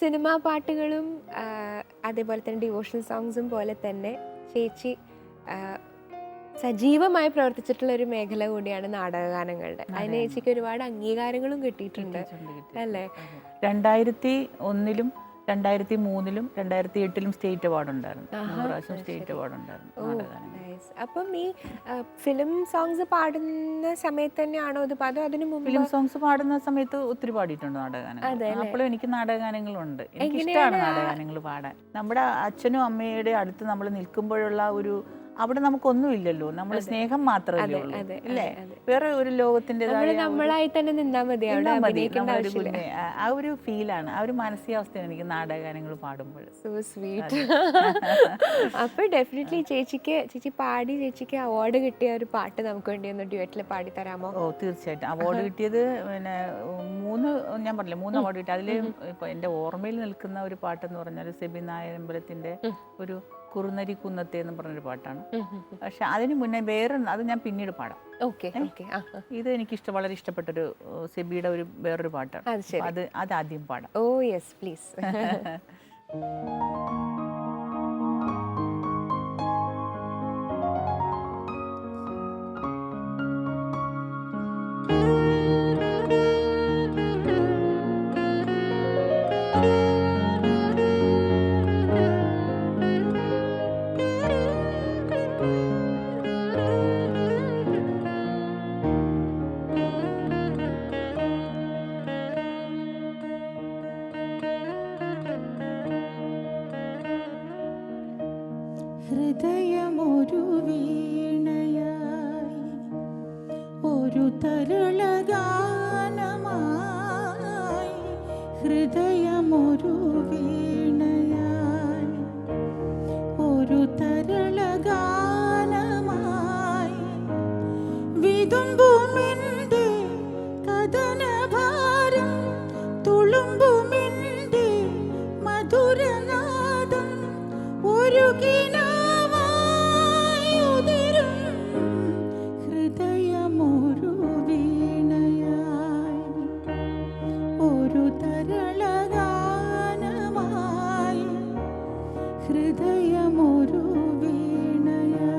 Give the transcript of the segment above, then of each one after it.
Cinema പാട്ടുകളും അതേപോലെ തന്നെ ഡിവോഷണൽ സോങ്സും പോലെ തന്നെ ചേച്ചി സജീവമായി പ്രവർത്തിച്ചിട്ടുള്ള ഒരു മേഖല കൂടിയാണ് നാടകഗാനങ്ങളുടെ. അതിന് ചേച്ചിക്ക് ഒരുപാട് അംഗീകാരങ്ങളും കിട്ടിയിട്ടുണ്ട് അല്ലേ? 2001-ലും 2003-ലും 2008-ലും സ്റ്റേറ്റ് അവാർഡ് ഉണ്ടായിരുന്നു. 3 പ്രാവശ്യം സ്റ്റേറ്റ് അവാർഡ് ഉണ്ടായിരുന്നു. അപ്പം ഈ ഫിലിം സോങ്സ് പാടുന്ന സമയത്ത് തന്നെയാണോ ഇത്? അതോ അതിന് മുമ്പ്? ഫിലിം സോങ്സ് പാടുന്ന സമയത്ത് ഒത്തിരി പാടിയിട്ടുണ്ട് നാടകഗാനങ്ങൾ. അപ്പോഴും എനിക്ക് നാടകഗാനങ്ങളുണ്ട്. എനിക്ക് ഇഷ്ടമാണ് നാടകഗാനങ്ങൾ പാടാൻ. നമ്മുടെ അച്ഛനും അമ്മയുടെ അടുത്ത് നമ്മൾ നിൽക്കുമ്പോഴുള്ള ഒരു അവിടെ നമുക്കൊന്നുമില്ലല്ലോ, നമ്മൾ സ്നേഹം മാത്രമല്ലേ ഉള്ളൂ അല്ലേ? വേറെ ഒരു ലോകത്തിൻ്റെതായ നമ്മളായി തന്നെ നിന്നാ മതി. ആ ഒരു ഫീലാണ്, ആ ഒരു മാനസികാവസ്ഥയാണ് എനിക്ക് നാടകഗാനങ്ങൾ പാടുമ്പോൾ. So sweet. അപ്പോൾ ഡെഫിനറ്റ്ലി ചേച്ചി പാടി ചേച്ചിക്ക് അവാർഡ് കിട്ടിയ ഒരു പാട്ട് നമുക്ക് വേണ്ടി ഒന്ന് ഡ്യുവറ്റിൽ പാടി തരാമോ? ഓ തീർച്ചയായിട്ടും. അവാർഡ് കിട്ടിയത് പിന്നെ 3 ഞാൻ പറഞ്ഞില്ലേ 3 അവാർഡ് കിട്ടി. അതിൽ ഇപ്പോൾ എൻ്റെ ഓർമ്മയിൽ നിൽക്കുന്ന ഒരു പാട്ടെന്ന് പറഞ്ഞാൽ സെബി നായരമ്പലത്തിൻ്റെ ഒരു കുറുനരി കുന്നത്തെ എന്ന് പറഞ്ഞൊരു പാട്ടാണ്. പക്ഷെ അതിന് മുന്നേ വേറെ അത് ഞാൻ പിന്നീട് പാടാം. ഇത് എനിക്ക് വളരെ ഇഷ്ടപ്പെട്ടൊരു സെബിയുടെ ഒരു വേറൊരു പാട്ടാണ്. അത് ആദ്യം പാടാം. ഓ യെസ് പ്ലീസ്. ഹൃദയമൊരു വീണയായി ഒരു തരളഗാനമായി, ഹൃദയമൊരു വീണയായി ഒരു തരളഗാനമായി, വിതുമ്പുമെൻ്റെ കഥനഭാരം തുളുമ്പുമെൻ്റെ മധുരനാദം, ഒരു ഹൃദയമൊരു വീണയായി ഒരു തരളഗാനമായി, ഹൃദയമൊരു വീണയായി.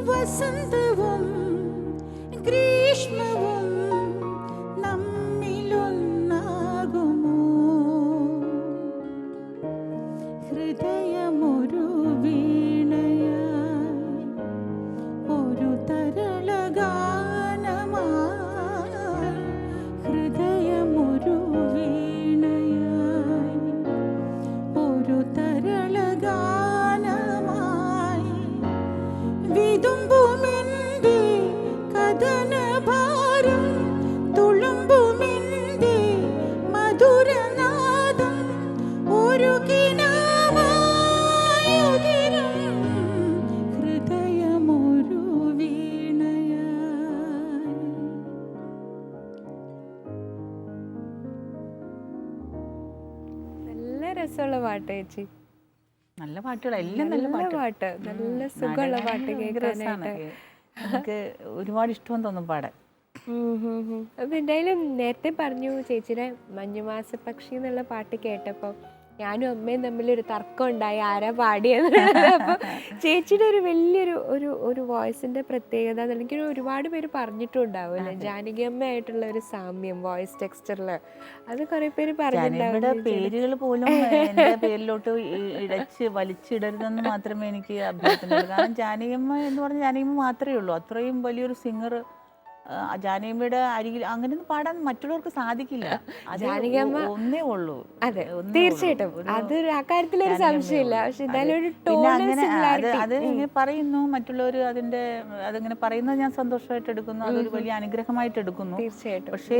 വസന്തവും ഗ്രീഷ്മവും നമ്മിലൊന്നാകുമോ, ഹൃദയമൊരു വീണയായി ഒരു തരളഗാനമായി, ഹൃദയമൊരു വീണയായി ഒരു തരളഗാനമായി, വിതുമ്പുമെൻ്റെ കഥനഭാരം തുളുമ്പുമെൻ്റെ മധുരനാദം, ഒരു കിനാവായുതിരും ഹൃദയമൊരു വീണയായി. നല്ല രസമുള്ള പാട്ട് ചേച്ചി. നല്ല പാട്ടുകൾ, എല്ലാം നല്ല പാട്ട്, നല്ല സുഖമുള്ള പാട്ട് കേൾക്കാനായിട്ട്. നമുക്ക് ഒരുപാട് ഇഷ്ടമെന്ന് തോന്നും പാടാൻ. അപ്പം എന്തായാലും നേരത്തെ പറഞ്ഞു ചേച്ചിയുടെ മഞ്ഞുമാസ പക്ഷി എന്നുള്ള പാട്ട് കേട്ടപ്പോൾ ഞാനും അമ്മയും തമ്മിലൊരു തർക്കം ഉണ്ടായി ആരാ പാടിയെന്നുള്ളത്. അപ്പോൾ ചേച്ചിയുടെ ഒരു വലിയൊരു ഒരു വോയിസിന്റെ പ്രത്യേകത എനിക്ക് ഒരുപാട് പേര് പറഞ്ഞിട്ടുണ്ടാവുമല്ലേ, ജാനകി അമ്മയായിട്ടുള്ള ഒരു സാമ്യം വോയിസ് ടെക്സ്ചറിൽ, അത് കുറെ പേര് പറഞ്ഞിട്ടുണ്ടാവും. പേരുകൾ പോലും എന്റെ പേരിലോട്ട് ഇടച്ച് വലിച്ചിടരുതെന്ന് മാത്രമേ എനിക്ക് അഭ്യർത്ഥനയുള്ളൂ. കാരണം ജാനകിയമ്മ എന്ന് പറഞ്ഞ ജാനകിയമ്മ മാത്രമേ ഉള്ളൂ. അത്രയും വലിയൊരു സിംഗർ ജാനകിയമ്മയുടെ അരികിൽ അങ്ങനെയൊന്നും പാടാൻ മറ്റുള്ളവർക്ക് സാധിക്കില്ല. അത് ഒന്നേ ഉള്ളൂ. അതെ, തീർച്ചയായിട്ടും അത് ആ കാര്യത്തിലൊരു സംശയമില്ല. പക്ഷെ എന്തായാലും ഒരു പിന്നെ അങ്ങനെ അത് ഇങ്ങനെ പറയുന്നു മറ്റുള്ളവർ, അതിങ്ങനെ പറയുന്നത് ഞാൻ സന്തോഷമായിട്ട് എടുക്കുന്നു, അതൊരു വലിയ അനുഗ്രഹമായിട്ട് എടുക്കുന്നു. തീർച്ചയായിട്ടും. പക്ഷേ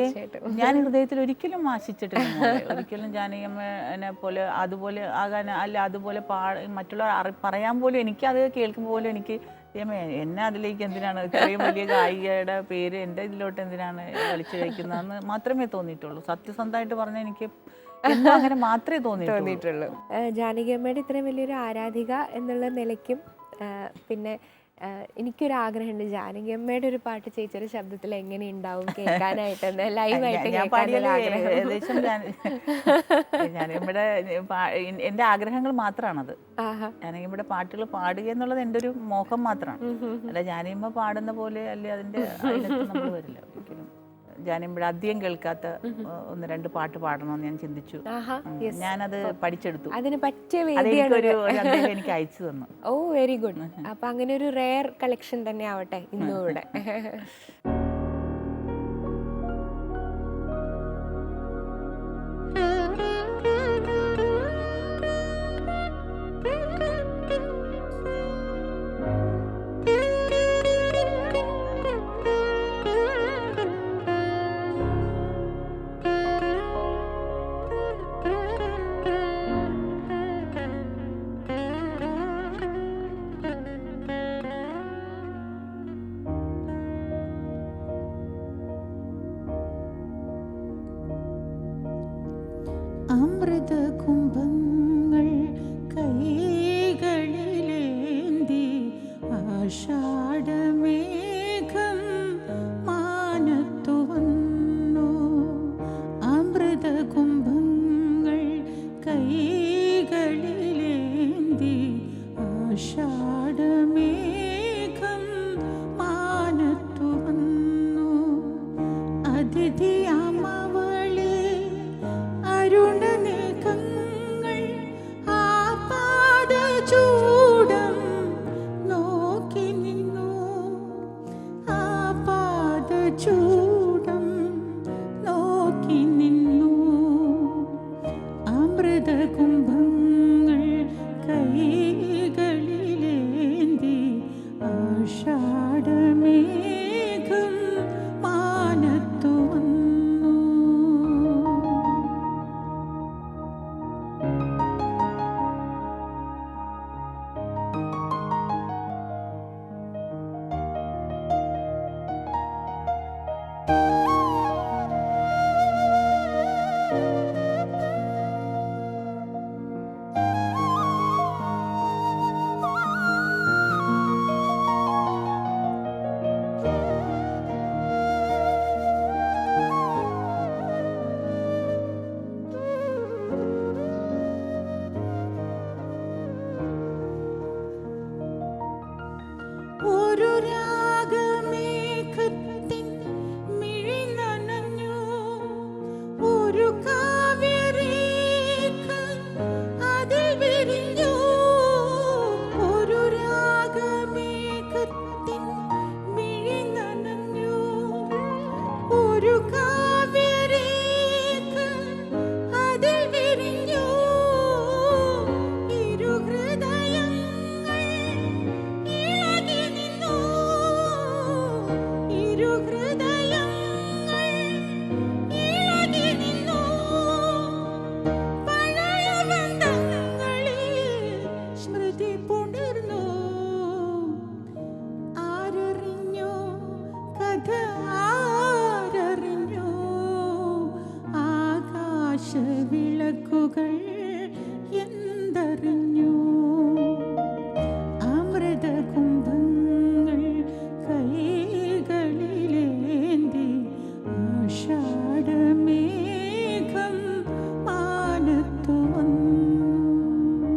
ഞാൻ ഹൃദയത്തിൽ ഒരിക്കലും ആശിച്ചിട്ടില്ല. ഒരിക്കലും ജാനകിയമ്മനെ പോലെ അതുപോലെ ആകാൻ, അല്ല അതുപോലെ മറ്റുള്ളവർ പറയാൻ പോലും, എനിക്കത് കേൾക്കുമ്പോൾ പോലും എനിക്ക് എന്നെ അതിലേക്ക് എന്തിനാണ് ഇത്രയും വലിയ ഗായികയുടെ പേര് എൻ്റെ ഇതിലോട്ട് എന്തിനാണ് വലിച്ചു കഴിക്കുന്നതെന്ന് മാത്രമേ തോന്നിയിട്ടുള്ളൂ. സത്യസന്ധമായിട്ട് പറഞ്ഞാൽ എനിക്ക് അങ്ങനെ മാത്രമേ തോന്നിയിട്ടുള്ളൂ. ജാനകിയമ്മയുടെ ഇത്രയും വലിയൊരു ആരാധിക എന്നുള്ള നിലയ്ക്കും പിന്നെ എനിക്കൊരാഗ്രഹമുണ്ട്, ജാനകിയമ്മയുടെ ഒരു പാട്ട് ചേച്ചിയുടെ ശബ്ദത്തിൽ എങ്ങനെ ഉണ്ടാവും കേൾക്കാനായിട്ടെന്ന്, ലൈവായിട്ട് ഏകദേശം ജാനകിയമ്മയുടെ എൻ്റെ ആഗ്രഹങ്ങൾ മാത്രമാണത്. ജാനകിയമ്മയുടെ പാട്ടുകൾ പാടുക എന്നുള്ളത് എൻ്റെ ഒരു മോഹം മാത്രമാണ്. അല്ല ജാനകിയമ്മ പാടുന്ന പോലെ അല്ലെ അതിൻ്റെ അതിനകത്ത് നമ്മൾ വരില്ല ഒരിക്കലും. ജാനകിയമ്മയുടെ അധികം കേൾക്കാത്ത 1-2 പാട്ട് പാടണമെന്ന് ഞാൻ ചിന്തിച്ചു. ഞാനത് പഠിച്ചെടുത്തു. അതിന് പറ്റിയ എനിക്ക് അയച്ചു തന്നു. ഓ, വെരി ഗുഡ്. അപ്പൊ അങ്ങനെ ഒരു റെയർ കളക്ഷൻ തന്നെ ആവട്ടെ ഇന്നും ഇവിടെ. അമൃത കുംഭങ്ങൾ കൈകളിലേന്തി ആഷാഢമേഘം മാനത്തു വന്നു. അമൃത കുംഭങ്ങൾ കൈകളിലേന്തി ആഷാഢമേഘം മാനത്തു വന്നു. അതിഥിയാമവളെ അരുണനേകങ്ങൾ ആ പാദചൂഡം നോക്കി നിന്നു. ആ പാദചൂഡം നോക്കി നിന്നു. അമൃത കുംഭങ്ങൾ കൈകളിലേന്തി ആഷാഢമേഘം മാനത്തു വന്നു. ഒരു രാഗമേഘത്തിൻ മിഴി നനഞ്ഞു. ഒരു കാവ്യരേഖ അതിൽ വിരിഞ്ഞു. ഒരു രാഗമേഘത്തിൻ മിഴി നനഞ്ഞു. ഒരു കാവ്യരേഖ അതിൽ വിരിഞ്ഞു. ഇരു ഹൃദയങ്ങൾ ഇളകി നിന്നു. ഇരു ഹൃദയങ്ങൾ ഇളകി നിന്നു. പഴയ ബന്ധങ്ങളിൽ സ്മൃതി പുണർന്നു. ആരറിഞ്ഞു കഥ, ആരറിഞ്ഞു ആകാശവിളക്കുകൾ എന്തറിഞ്ഞു. അമൃത കുംഭങ്ങൾ കൈകളിലേന്തി ആഷാഢമേഘം മാനത്തു വന്നു.